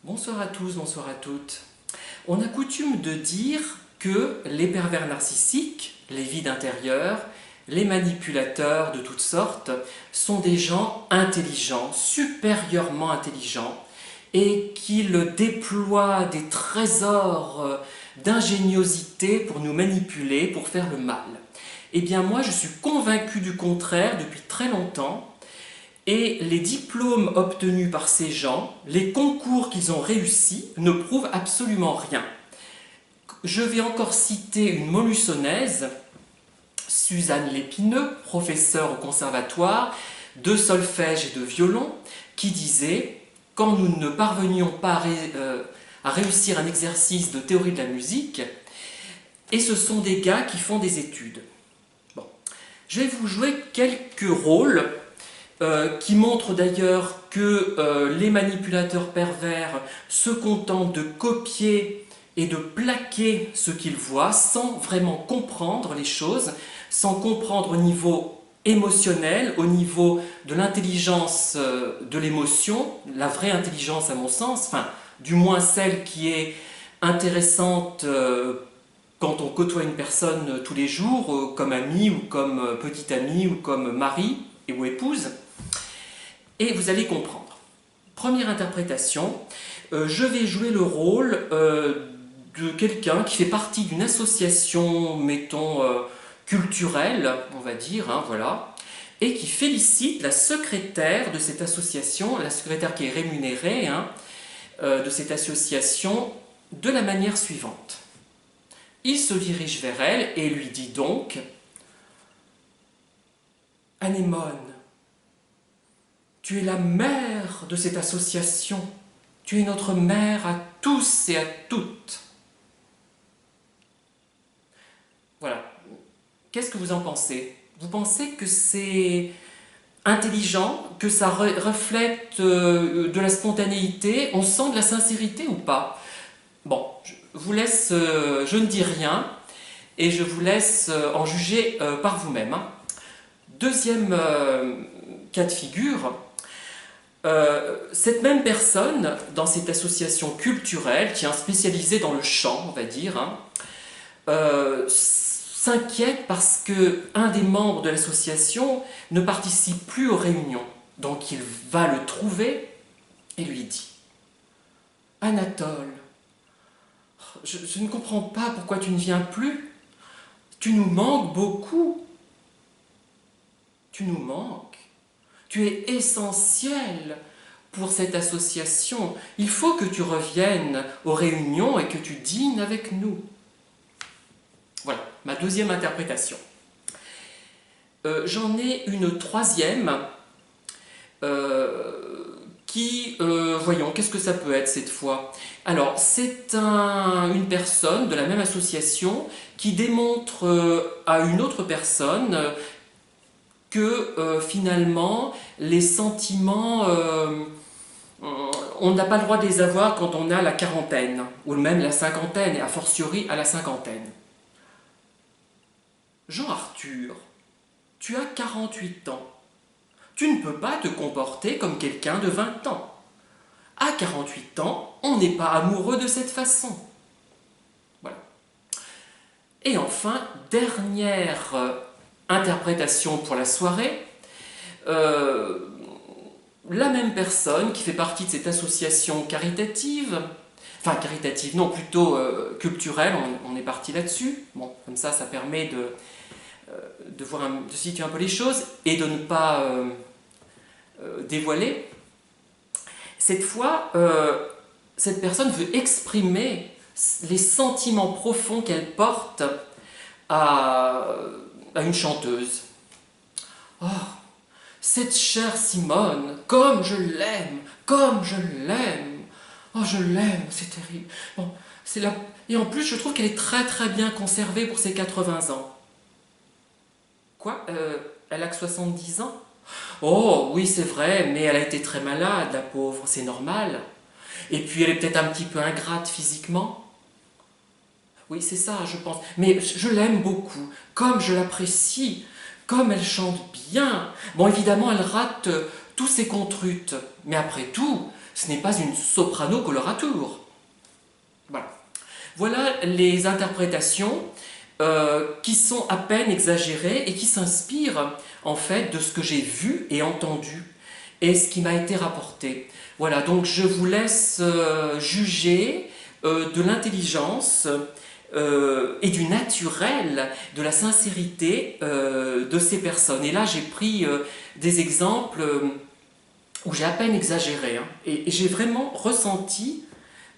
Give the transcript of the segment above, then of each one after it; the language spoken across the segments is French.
Bonsoir à tous, bonsoir à toutes. On a coutume de dire que les pervers narcissiques, les vides intérieurs, les manipulateurs de toutes sortes sont des gens intelligents, supérieurement intelligents, et qu'ils déploient des trésors d'ingéniosité pour nous manipuler, pour faire le mal. Eh bien moi je suis convaincu du contraire depuis très longtemps. Et les diplômes obtenus par ces gens, les concours qu'ils ont réussis, ne prouvent absolument rien. Je vais encore citer une Montluçonnaise, Suzanne Lépineux, professeure au conservatoire de solfège et de violon, qui disait « Quand nous ne parvenions pas à réussir un exercice de théorie de la musique, et ce sont des gars qui font des études. » Bon. Je vais vous jouer quelques rôles qui montre d'ailleurs que les manipulateurs pervers se contentent de copier et de plaquer ce qu'ils voient sans vraiment comprendre les choses, sans comprendre au niveau émotionnel, au niveau de l'intelligence de l'émotion, la vraie intelligence à mon sens, enfin du moins celle qui est intéressante quand on côtoie une personne tous les jours, comme ami ou comme petite amie ou comme mari ou épouse. Et vous allez comprendre. Première interprétation, je vais jouer le rôle de quelqu'un qui fait partie d'une association, mettons, culturelle, on va dire, hein, voilà, et qui félicite la secrétaire de cette association, la secrétaire qui est rémunérée hein, de cette association, de la manière suivante. Il se dirige vers elle et lui dit donc « Anémone, tu es la mère de cette association. Tu es notre mère à tous et à toutes. » Voilà. Qu'est-ce que vous en pensez? Vous pensez que c'est intelligent, que ça reflète de la spontanéité? On sent de la sincérité ou pas? Bon, je vous laisse, je ne dis rien, et je vous laisse en juger par vous-même. Hein. Deuxième cas de figure, cette même personne, dans cette association culturelle, qui est spécialisée dans le chant, on va dire, hein, s'inquiète parce qu'un des membres de l'association ne participe plus aux réunions. Donc il va le trouver et lui dit « Anatole, je ne comprends pas pourquoi tu ne viens plus. Tu nous manques beaucoup. Tu nous manques. Tu es essentiel pour cette association. Il faut que tu reviennes aux réunions et que tu dînes avec nous. » Voilà, ma deuxième interprétation. J'en ai une troisième voyons, qu'est-ce que ça peut être cette fois? Alors, c'est une personne de la même association qui démontre à une autre personne que finalement, les sentiments, on n'a pas le droit de les avoir quand on a la quarantaine, ou même la cinquantaine, et a fortiori à la cinquantaine. Jean-Arthur, tu as 48 ans. Tu ne peux pas te comporter comme quelqu'un de 20 ans. À 48 ans, on n'est pas amoureux de cette façon. Voilà. Et enfin, dernière interprétation pour la soirée, la même personne qui fait partie de cette association caritative, enfin caritative, non, plutôt culturelle, on est parti là-dessus, bon, comme ça permet de situer un peu les choses et de ne pas dévoiler. Cette fois, cette personne veut exprimer les sentiments profonds qu'elle porte à une chanteuse. « Oh, cette chère Simone, comme je l'aime, comme je l'aime. Oh, je l'aime, c'est terrible. » Bon, et en plus, je trouve qu'elle est très très bien conservée pour ses 80 ans. Quoi? Elle a que 70 ans? Oh, oui, c'est vrai, mais elle a été très malade, la pauvre, c'est normal. Et puis, elle est peut-être un petit peu ingrate physiquement. Oui, c'est ça, je pense. Mais je l'aime beaucoup, comme je l'apprécie, comme elle chante bien. Bon, évidemment, elle rate tous ces contrutes. Mais après tout, ce n'est pas une soprano coloratour. Voilà. Voilà les interprétations qui sont à peine exagérées et qui s'inspirent en fait de ce que j'ai vu et entendu et ce qui m'a été rapporté. Voilà, donc je vous laisse juger de l'intelligence et du naturel, de la sincérité de ces personnes. Et là, j'ai pris des exemples où j'ai à peine exagéré, hein, et j'ai vraiment ressenti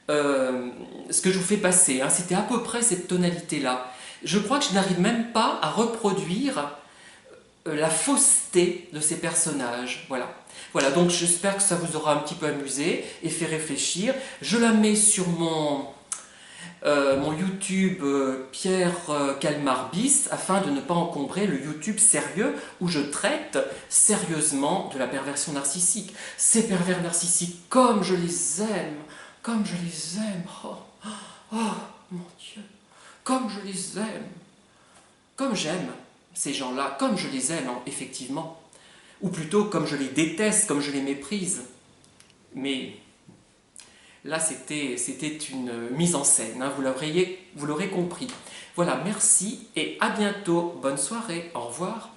ce que je vous fais passer. Hein. C'était à peu près cette tonalité-là. Je crois que je n'arrive même pas à reproduire la fausseté de ces personnages. Voilà. Voilà, donc j'espère que ça vous aura un petit peu amusé et fait réfléchir. Je la mets sur mon YouTube Pierre Calmar bis afin de ne pas encombrer le YouTube sérieux où je traite sérieusement de la perversion narcissique. Ces pervers narcissiques, comme je les aime, comme je les aime, oh, oh mon Dieu, comme je les aime, comme j'aime ces gens-là, comme je les aime, hein, effectivement, ou plutôt comme je les déteste, comme je les méprise. Mais là, c'était une mise en scène, hein, vous l'aurez compris. Voilà, merci et à bientôt. Bonne soirée, au revoir.